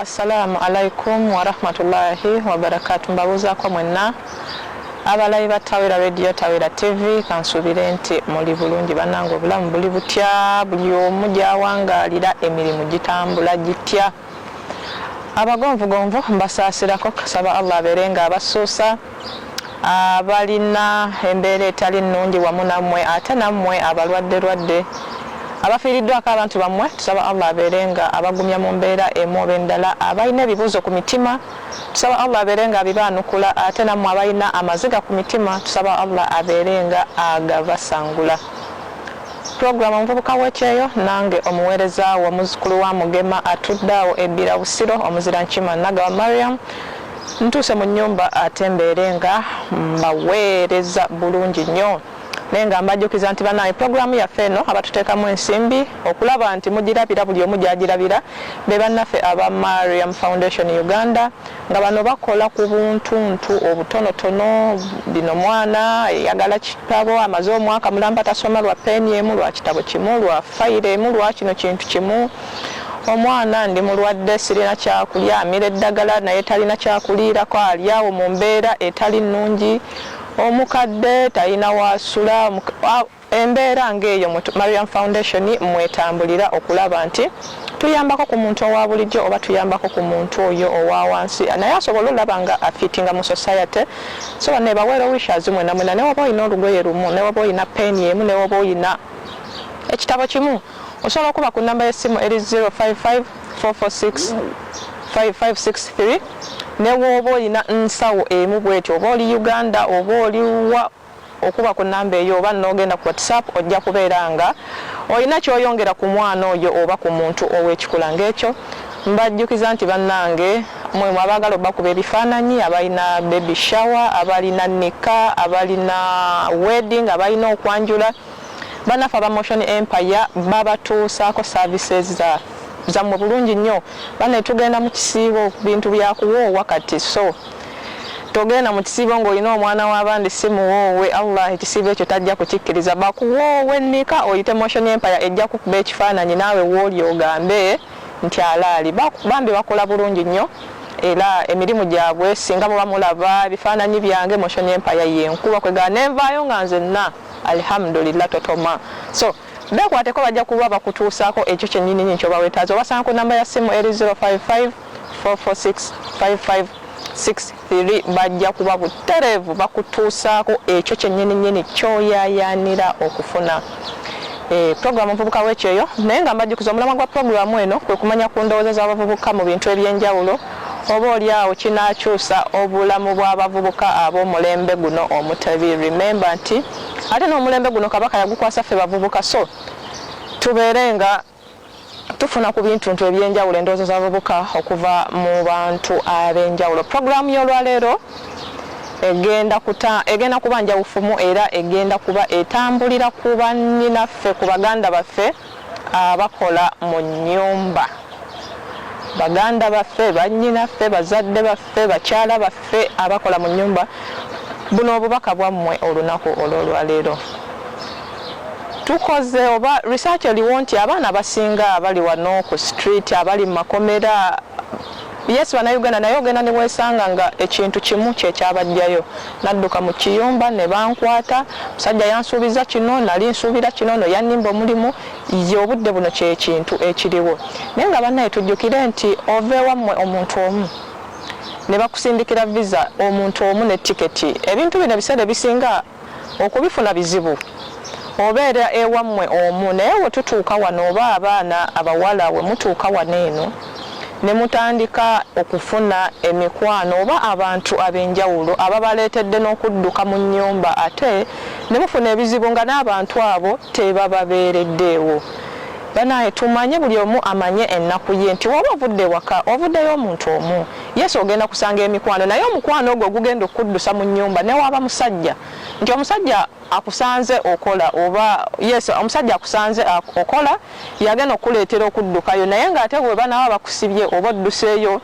Assalamu alaikum wa rahmatullahi wa barakatuh. Mbabuza kwa mwenna abalayi ba Tawera Radio Tawera TV kansubire nti muli bulungi banango bulamu buli butya buli omu gyawangalira emirimu gitambula gitya. Abagonvugonvu mbasaasirako kasaba Allah abeerenga abasuusa abalina embeera etali nnungi wamu nammwe ate nammwe abalwadde abafiiriddwako abantu bammwe tusaba Allah abeerenga abagumya mu mbeera emu oba endala abalina ebibuuzo ku mitima tusaba Allah abeerenga abibaanukula ate nammwe abalina amaziga ku mitima tusaba Allah abeerenga agabasangula. Programu omuvubuka wekyeeyo nange omuweereza wa muzukulu wa Mugema atuddeawo ebbira Busiro omuzira nkima Nagawa Mariam ntuuse mu nnyumba ate mbeerenga mbaweereza bulungi nnyo nenga mbajjukiza nti banaye programu yaffe eno abatuteekamu ensimbi okulaba nti mugirabira buli omu gyagirabira be bannaffe aba Mariam Foundation Uganda nga bano bakola ku buntuntu obutonotono bino mwana yagala kitabo amaze omwaka mulamba tasoma lwa peni emu lwa kitabo kimu lwa fayire emu lwa kino kintu kimu omwana ndi mulwadde sirina kyakulya amira eddagala naye talina kyakuliirako alyawo mu mbeera etali nnungi omukadde talina wasula embeera ng'eyo mu Mariam Foundation mwetambulira okulaba nti tuyambako ku muntu owa bulijjo oba tuyambako ku muntu oyo owa wansi naye asobola olaba nga afitinga mu society so ne baweera wishes mwena mwena ne waba olina olugoye lumu ne waba olina peni emu ne waba olina ekitabo kimu osobola okuba ku namba y'essimu eri 055-446-5563 ne woba olina nsawo emu bwetyo oba oli Uganda oba oliwa okuba ku namba eyo oba n'ogenda ku WhatsApp ojja kubeera nga olina kyoyongera ku mwana oyo oba ku muntu ow'ekikula ng'ekyo. Mbajjukiza nti bannange mwe abaagala okubakuba ebifaananyi abalina baby shower abalina nika abalina wedding abalina okwanjula bannaffe aba Motion Empire babatuusaako services zammwe bulungi nnyo. Bane tugenda mu kisiibo bintu byakuwoowa kati so togenda mu kisiibo ng'olina omwana w'abandi si muwoowe Allah ekisiibo ekyo tajja kukikkiriza bakuwoowe nika oyite Motion Empire ejja kukuba ekifaananyi naawe wooli ogambe nti alaali bambi bakola bulungi nnyo era emirimu gyabwe singa muba mulaba ebifaananyi byange Motion Empire yenkuba kwegala nenvaayo nga nzenna alhamdulillah totoma so bekwateko bajja kuba bakutuusaako ekyo kyennyini kyo baweetaaza obasanga ku namba ya ssimu eri 055-446-5563 bajja kuba butereevu bakutuusaako ekyo kyennyini kyoyaayaanira okufuna. Programu omuvubuka wekyeeyo naye nga mbajjukiza omulamwa gwa programu eno kwe kumanya ku ndowooza z'abavubuka mu bintu ebyenjawulo oba oliawo kinaakyusa obulamu bw'abavubuka ab'omulembe guno omutebi. Remember nti ate n'omulembe guno Kabaka yagukwasa ffe bavubuka so tubeere nga tufuna ku bintu ebyenjawulo endowooza z'abavubuka okuva mu bantu ab'enjawulo. Programu y'olwaleero egenda kuba njawufumu era egenda kuba etambulira ku bannyinaffe ku baganda baffe abakola mu nnyumba. Baganda baffe bannyinaffe bazadde baffe bakyala baffe abakola mu nnyumba buno obubaka bwammwe olunaku olw'olwaleero. Tukoze oba research eriwo nti abaana basinga abali wano ku street abali mu makomera yes bannayuganda naye ogenda ne weesanga nga ekintu kimu kyekyabajjayo nadduka mu kiyumba ne bankwata musajja yansuubiza kino nali nsuubira kino no yannimba omulimu ye obudde buno kyekintu ekiriwo naye nga bannaye tujjukire nti ove wammwe omuntu omu ne bakusindikira visa omuntu omu ne tiketi ebintu bino ebiseera ebisinga okubifuna bizibu obeera ewammwe omu naye we tutuuka wano oba abaana abawala we mutuuka wano eno ne mutandika okufuna emikwano oba abantu ab'enjawulo ababaleetedde n'okudduka mu nnyumba ate ne mufuna ebizibu nga n'abantu abo tebababeereddeewo. Banaye tumanye buli omu amanye ennaku ye nti woba ovudde waka ovuddeyo omuntu omu yes ogenda kusanga emikwano naye omukwano ogwo gugenda okuddusa mu nnyumba ne waba musajja nti omusajja akusanze okola oba yes omusajja akusanze okola yagenda okuleetera okuddukayo naye ng'ate bwe banaaba bakusibye oba odduseeyo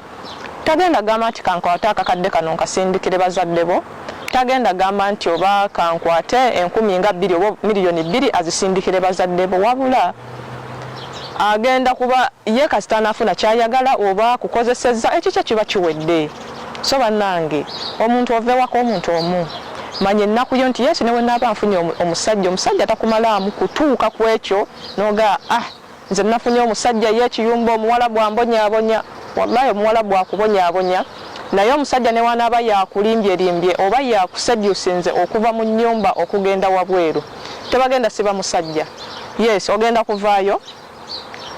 tagenda gamba nti kankwate akakadde kano nkasindikire bazadde bo tagenda gamba nti oba kankwate 10,000 oba miliyoni 2 azisindikire bazadde bo wabula agenda kuba ye kasita nafuna kyayagala oba kukozeseza ekyo kiba kiwedde. So bannange omuntu ovewako omuntu omu manye ennaku yo nti Yesu newe naaba nfunye omusajja takumalaamu kutuuka ku ekyo noga nze nafunye omusajja y'ekiyumba omuwala bwambonyaabonya. Wallahi omuwala bwakubonyaabonya naye omusajja ne wanaaba yakulimbye oba yakusedusinze okuva mu nnyumba okugenda wabweru tebagenda siba musajja. Yes, ogenda kuvaayo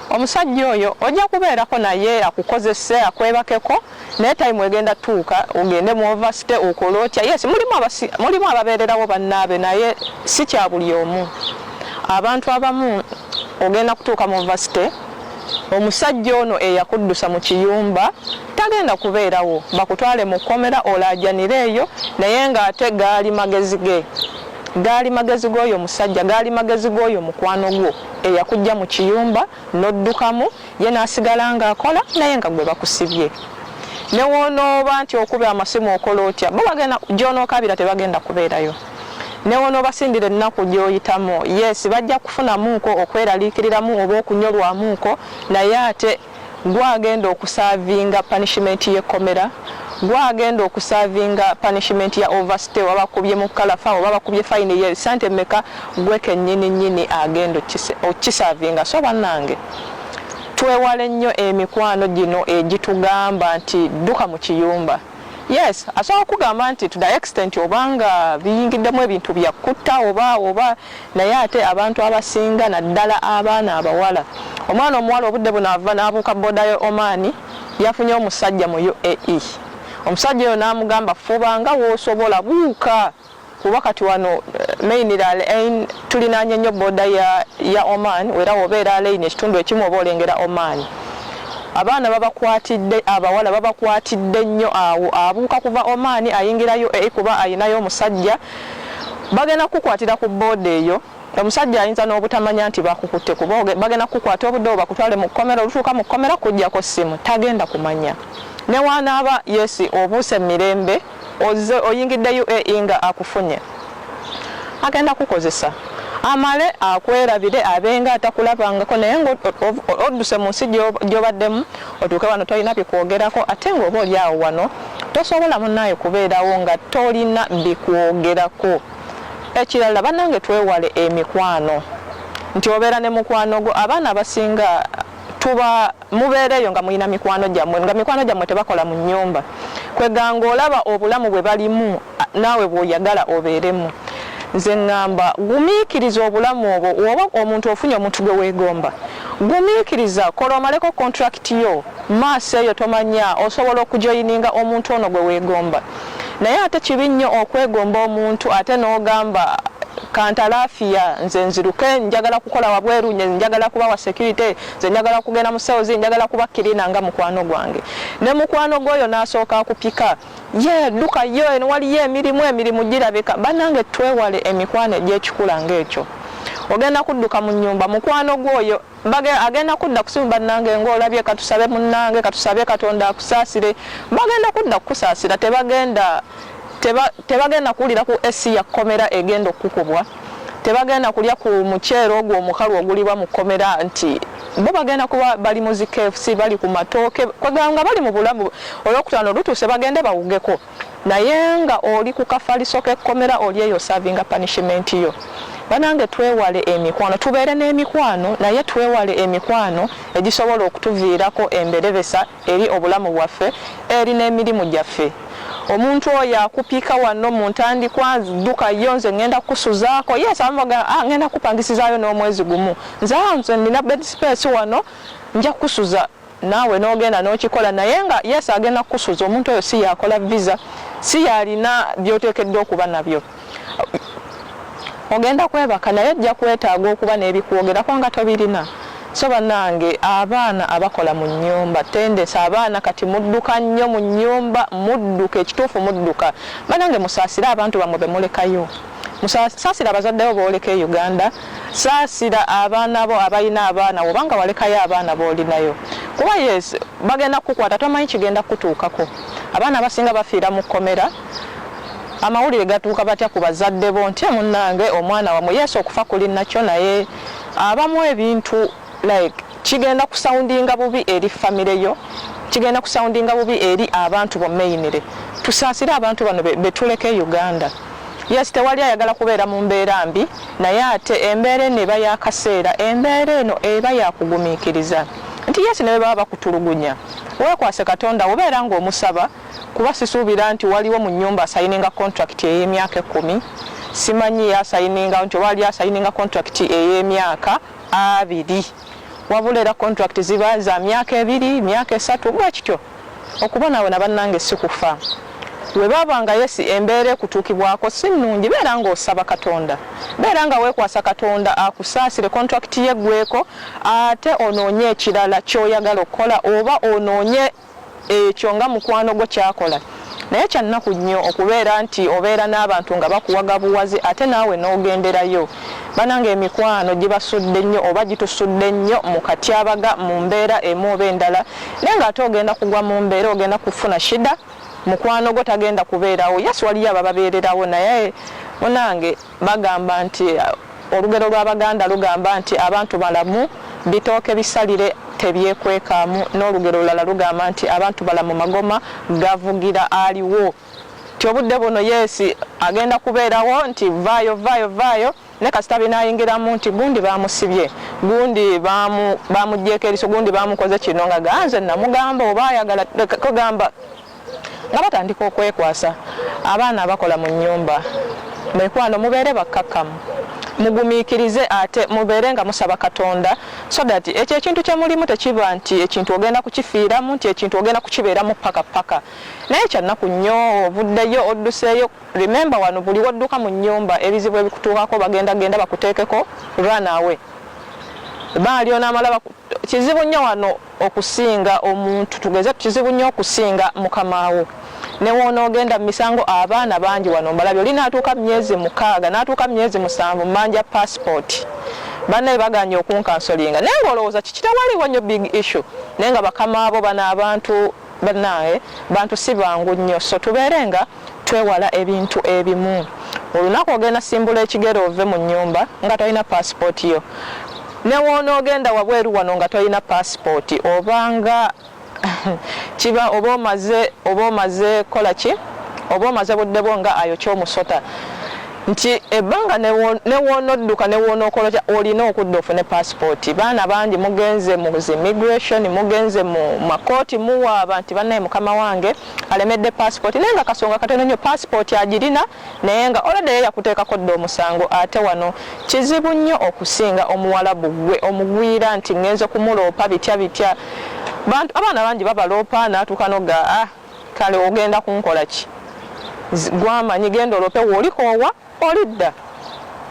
omusajja oyo ojja kubeerako naye akukozese akwebakeko naye time egenda tuuka ogende mu overstay okola otya. Yes, mulimu ababeererawo bannaabe naye si kya buli omu. Abantu abamu ogenda kutuuka mu overstay omusajja ono eyakuddusa mu kiyumba tagenda kubeerawo bakutwale mu kkomera olaajanire eyo naye ng'ate gaali magezi ge. Gaali magezi g'oyo musajja, gaali magezi g'oyo mukwano gwo eyakujja mu kiyumba n'oddukamu ye n'asigala ng'akola naye nga gwe bakusibye. Ne woonooba nti okuba amasimu okola otya bo bagenda gy'onookabira tebagenda kubeerayo. Ne wonoobasindira ennaku gy'oyitamu yes bajja kufunamuuko okweraliikiriramu oba okunyolwamuuko naye ate gwagenda okusaavinga punishment y'ekkomera, gwagenda okusaavinga punishment ya overstay waba kubye mu kalafa oba bakubye fine ye sante meka gwe kennyini agenda okisaavinga. So bannange twewale nnyo emikwano gino egitugamba nti dduka mu kiyumba. Yes, asobola kugamba nti to the extent obanga biyingiddemu ebintu byakutta oba naye ate abantu abasinga naddala abaana abawala. Omwana omuwala obudde buno ava n'abuuka boda yo Oman yafunye omusajja mu UAE. Omusajja oyo n'amugamba fubanga w'osobola buuka kuba kati wano mainly tulinaanye nnyo boda ya Oman era obeera lane ekitundu ekimu oba olengera Oman. Abaana babakwatidde abawala babakwatidde nnyo awo abuuka kuva Oman ayingira UAE kuba ayinayo omusajja bagenda kukwatira ku boda eyo. Omusajja ayinza n'obutamanya nti bakukutte kuba bagenda kukwata obudde bakutwale mu kkomera olutuuka mu kkomera kujjako ssimu tagenda kumanya. Ne wanaaba yesi obuuse mirembe oyingidde UAE nga akufunye agenda kukozesa amale akwerabire abenga atakulabangako naye ng'odduse mu nsi gy'obaddemu otuuke wano tolina bikwogerako ate ng'oba oli awo wano tosobola munnaye kubeerawo nga tolina bikwogerako. Ekirala bannange twewale emikwano nti obeera ne mukwano gwo. Abaana abasinga tuba mubeereyo nga mulina mikwano gyammwe nga mikwano gyammwe tebakola mu nnyumba kweganga olaba obulamu bwe balimu naawe bw'oyagala obeeremu. Nze ngamba gumiikiriza obulamu obwo oba omuntu ofunye omuntu gwe weegomba gumiikiriza kola omaleko contract yo maaso eyo tomanya osobola okujoyininga omuntu ono gwe weegomba. Naye ate kibi nnyo okwegomba omuntu ate n'ogamba kantalaafiya nze nziruke njagala kukola wabweru njagala kuba wa security nze njagala kugenda mu sales njagala kuba kirina nga mukwano gwange. Ne mukwano gwoyo n'asooka akupika ye dduka yo eno waliyo emirimu girabika. Bannange twewale emikwano egy'ekikula ng'ekyo. Ogenda kudduka mu nnyumba mukwano gwoyo agenda kudda kusimu bannange ng'olabye katusabe munnange katusabe Katonda akusaasire bagenda kudda kukusaasira tebagenda kuwulira ku esi ya kkomera egenda okukubwa tebagenda kulya ku muceero ogwo omukalu ogulibwa mu kkomera nti bo bagenda kuba bali mu zi KFC bali ku matooke kweganga bali mu bulamu olwokutaano lutuuse bagende bawugeko naye nga oli ku kafaliso k'ekkomera oli eyo savinga punishment yo. Bannange twewale emikwano tubeere n'emikwano naye twewale emikwano egisobola okutuviirako emberebesa eri obulamu bwaffe eri n'emirimu gyaffe. Omuntu oyo akupika wano mu ntandikwa dduka yo nze ngenda kusuzaako yes abaga ngenda kupangisizaayo n'omwezi gumu nze nina bed space wano nja kusuza naawe n'ogenda n'okikola naye nga yes agenda kusuza omuntu oyo si yakola visa si yalina by'oteekeddwa okuba nabyo. Ogenda kwebaka naye ojja kwetaaga okuba n'ebikwogerako nga tobirina. So bannange abaana abakola mu nnyumba tendesi abaana kati mudduka nnyo mu nnyumba mudduka ekituufu mudduka. Bannange musaasire abantu bamwe be mulekayo musaasira abazaddewo booleka e Uganda saasira abaana bo abalina abaana obanga walekayo abaana boolinayo kuba yes bagenda kukwata tomanyi kigenda kutuukako. Abaana abasinga bafiira mu kkomera amawulire gatuuka batya ku bazadde bo nti munnange omwana wamwe yes okufa kuli nakyo naye abamu ebintu like kigenda kusoundinga bubi eri family yo, kigenda kusoundinga bubi eri abantu bomeyinire. Tusaasire abantu bano betuleke Uganda. Yes, tewali ayagala kubeera mu mbeera mbi, naye ate embeera eno eba yakaseera, embeera eno eba yakugumiikiriza. Nti yes, ne baba bakutulugunya. Weekwase Katonda obeera ng'omusaba, kuba sisuubira nti waliwo mu nnyumba asayininga contract ey'emyaka 10. Simanyi asayininga nti wali asayininga contract ey'emyaka 2. Wabula era contract ziba za myaka 2, myaka 3, bwakityo. Okuba nawe na bannange si kufa. We babanga yesi embeere kutuukibwako si nnungi, beera ng'osaba Katonda. Beera nga weekwasa Katonda akusaasire contract yeggweko, ate onoonye ekirala ky'oyagala okukola oba onoonye ekyo nga mukwano gwo kyakola. Naye kyannaku nnyo okubeera nti obeera n'abantu nga bakuwaga buwazi ate naawe n'ogenderayo. Banange emikwano gibasudde nnyo oba gitusudde nnyo mu katyabaga mu mbeera emu oba endala, naye ng'ate ogenda kugwa mu mbeera ogenda kufuna shida, mukwano gwo tagenda kubeerawo. Yes, waliyo ababeererawo, naye munange bagamba nti olugero lw'Abaganda lugamba nti abantu balamu bitooke bisalire tebyekwekamu, n'olugero olulala lugamba nti abantu balamu magoma gavugira aliwo. Ti obudde buno yesi agenda kubeerawo nti vaayo ne kasita binayingiramu nti gundi bamusibye, gundi bamugjeeko eriso, gundi bamukoze kino nga ganze namugamba oba ayagala kugamba nga batandika okwekwasa. Abaana abakola mu nnyumba mekwano mubeere bakkakkamu, mugumiikirize ate mubeere nga musaba Katonda so that ekyo ekintu kye mulimu tekiba nti ekintu ogenda kukifiiramu, nti ekintu ogenda kukibeeramu paka. Naye kyannaku nnyo ovuddeyo odduseeyo. Remember wano buli wodduka mu nnyumba ebizibu ebikutuukako bagenda bakuteekeko run away. Baali onaamala kizibu nnyo wano okusinga omuntu, tugeze kizibu nnyo okusinga mukamaawo. Ne wonoogenda mu misango abaana bangi wano mbalabye, oli n'atuuka myezi 6 n'atuuka myezi 7 manja passport. Banne baganye okunkansolinga naye ng'olowooza kikitawaliwo nnyo big issue, naye nga bakamaabo bano abantu bannaye bantu si bangu nnyo. So tubeere nga twewala ebintu ebimu. Olunaku ogenda simbula ekigero ove mu nnyumba nga tolina passport yo, ne wonoogenda wabweru wano nga tolina passport, obanga kiba oba omaze kola ki, oba omaze budde bwo nga ayo ky'omusota nti ebbanga ne woonodduka ne woonookola olina okudda ofune passport. Baana bangi mugenze mu immigration, mugenze mu makooti muwaaba nti bannaye mukama wange alemedde passport, naye nga kasonga katono nnyo passport agirina naye nga olwadde yakuteekako dda omusango. Ate wano kizibu nnyo okusinga omuwalabu gwe omugwira nti ngenze kumuloopa bitya. Abaana bangi babaloopa n'atuuka noga kale ogenda kunkola ki, gwamanyi genda oloope woolikoowa olidda,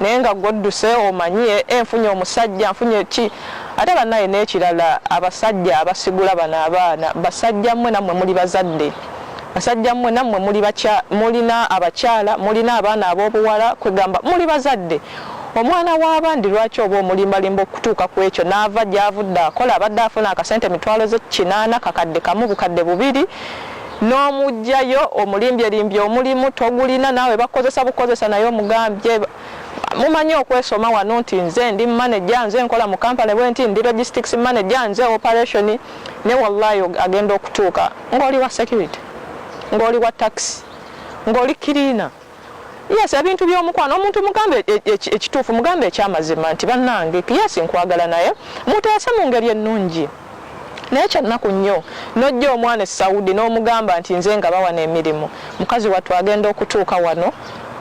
naye nga gwodduse omanyi enfunye omusajja nfunye ki. Ate bannaye n'ekirala abasajja abasigula bano abaana, basajja mmwe nammwe muli bazadde, basajja mmwe nammwe mulina abakyala, mulina abaana ab'obuwala, kwegamba muli bazadde. Omwana w'abandi lwaki oba omulimbalimba okutuuka ku ekyo n'ava gy'avudde akola, abadde afuna akasente mitwalo ze 8 kakadde kamu bukadde 2 n'omugjayo omulimbyelimbye omulimu togulina naawe bakozesa naye omugambye mumanyi okwesoma wano nti nze ndi manager, nze nkola mu kampani bwe nti ndi logistics manager, nze operation, ne wallahi agenda okutuuka ng'oli wa security, ng'oli wa taxi, ng'oli cleaner. Yes, ebintu by'omukwano omuntu mugambe ekituufu, mugambe ekyamazima nti bannange yes nkwagala naye muteese mu ngeri ennungi. Naye kyannaku nnyo n'ojja omwana e Saudi n'omugamba nti nze nga bawa n'emirimu, mukazi wattu agenda okutuuka wano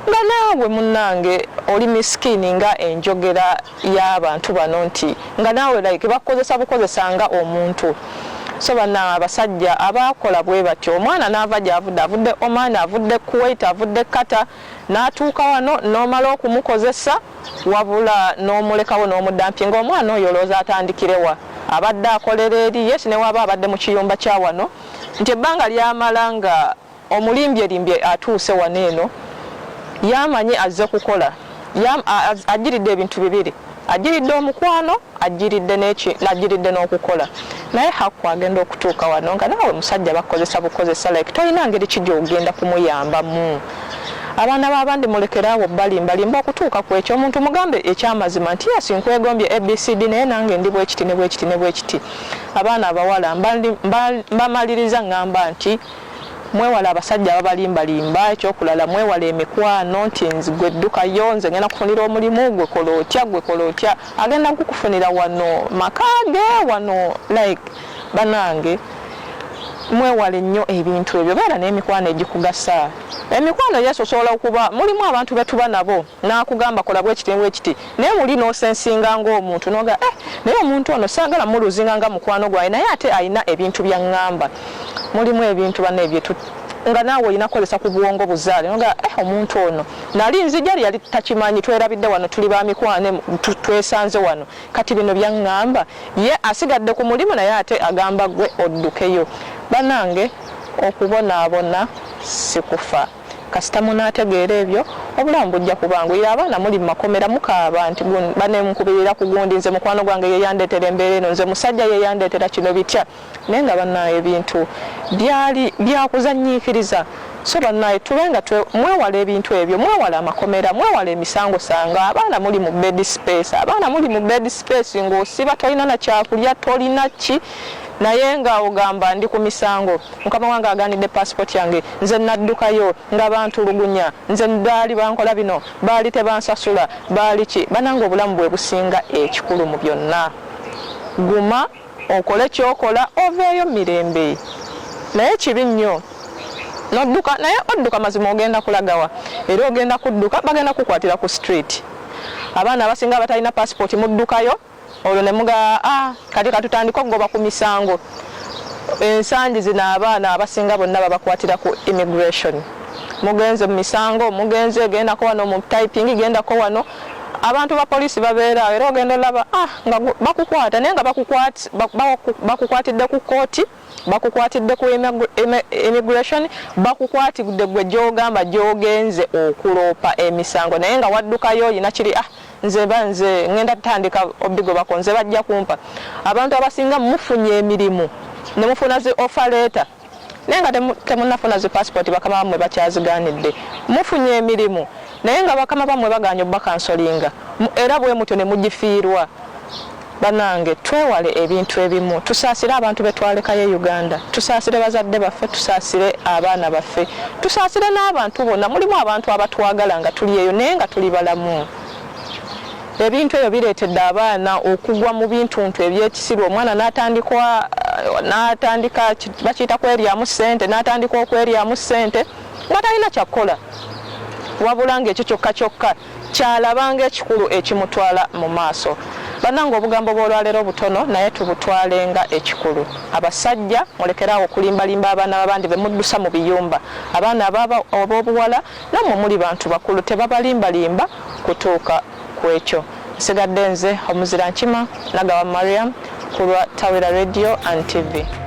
nga naawe munnange oli miskini nga enjogera y'abantu bano nti nga naawe like bakukozesa bukozesa nga omuntu. So bana abasajja abakola bwe batyo, omwana n'ava gy'avudde Oman, avudde Kuwait, avudde Qatar, n'atuuka wano n'omala okumukozesa wabula n'omulekawo n'omudampinga. Omwana oyo olowooza atandikirewa, abadde akolera eri yes ne waba abadde mu kiyumba kya wano nti ebbanga lyamala nga omulimbyelimbye atuuse wano eno yamanyi azze kukola, agiridde ebintu bibiri, agiridde omukwano, agiridde n'okukola. Naye hakku agenda okutuuka wano nga naawe musajja bakozesa bukozesa like tolina ngeri ki gy'ogenda kumuyambamu. abaana b'abandi mulekerawo balimbalimba okutuuka ku ekyo omuntu mugambe ekyamazima nti yes nkwegombye ABCD naye nange ndi bwekiti ne bwekiti ne bwekiti. Abaana abawala mbamaliriza ngamba nti mwewala abasajja ababalimbalimba, ekyokulala mwewala emikwano nti gwe ddukayo nze ngenda kufunira omulimu gwe kola otya agenda kukufunira wano makage wano like banange mwewale nnyo ebintu ebyo beera n'emikwano egikugasa. Emikwano yesosobola okuba mulimu abantu betuba nabo n'akugamba kola bwekiti naye muli n'osensinga ng'omuntu noga naye omuntu ono saagala muluzinga nga mukwano gwaye naye ate ayina ebintu byaŋŋamba. Mulimu ebintu bana ebyo nga naawe olina kukozesa ku bwongo buzaale noga omuntu ono nali nzija yali takimanyi twerabidde wano tuli ba mikwano twesanze wano kati bino byaŋŋamba ye asigadde ku mulimu naye ate agamba gwe oddukeyo. Banange okubonaabona sikufa kasita munaategeera ebyo obulamu bujja kubanguyira. Abaana muli mu makomera mukaaba nti banenkubirira ku gundi nze mukwano gwange yeyandeetera embeera eno nze musajja yeyandeetera kino bitya naye nga bannaye ebintu byali byakuzanyiikiriza. So bannaye tubenga mwewala ebintu ebyo, mwewala amakomera, mwewala emisango sanga. Abaana muli mu bed space, abaana muli mu bed space ng'osiba tolina na kyakulya tolina ki naye nga ogamba ndi ku misango mukama wange aganidde passport yange nze naddukayo nga bantulugunya nze ndaali bankola bino baali tebansasula baali ki. Banange obulamu bwe businga ekikulu mu byonna. Guma okole kyokola oveeyo mirembe naye kibi nnyo nodduka naye odduka mazima ogenda kulagawa era ogenda kudduka bagenda kukwatira ku street. Abaana abasinga abatalina passport muddukayo olwo ne muga kati katutandika okugoba ku misango. Ensangi zino abaana abasinga bonna babakwatira ku immigration. Mugenze mu misango mugenze gendako wano mu typing gendako wano abantu ba police babeera era ogenda olaba nga bakukwata naye nga bakukwatidde ku kooti bakukwatidde ku immigration bakukwatidde gwe gyogamba gyogenze okuloopa emisango naye nga waddukayo olina kiri nze ngenda tutandika obigobako nze bajja kumpa. Abantu abasinga mufunye emirimu ne mufuna zi offer letter naye nga temunnafuna zi passport bakama bamwe bakyazigaanidde. Mufunye emirimu naye nga bakama bamwe baganya bakansolinga era bwe mutyo ne mugifiirwa. Banange twewale ebintu ebimu tusaasire abantu betwalekayo Uganda, tusaasire bazadde baffe, tusaasire abaana baffe, tusaasire n'abantu bonna. Mulimu abantu abatwagala nga tuli eyo naye nga tuli balamu. Ebintu ebyo bireetedde abaana okugwa mu bintu ebyekisiru. Omwana n'atandika bakiyita kweryamu ssente n'atandika okweryamu ssente nga talina kyakukola wabula ng'ekyo kyokka kyalabanga ekikulu ekimutwala mu maaso. Bannange obugambo bw'olwaleero butono naye tubutwalenga ekikulu. Abasajja mulekerawo okulimbalimba abaana b'abandi be muddusa mu biyumba. Abaana ab'obuwala nammwe muli bantu bakulu tebabalimbalimba kutuuka ku ekyo. Nsigadde nze omuzira nkima Nagawa Mariam ku lwa Tawera Radio and TV.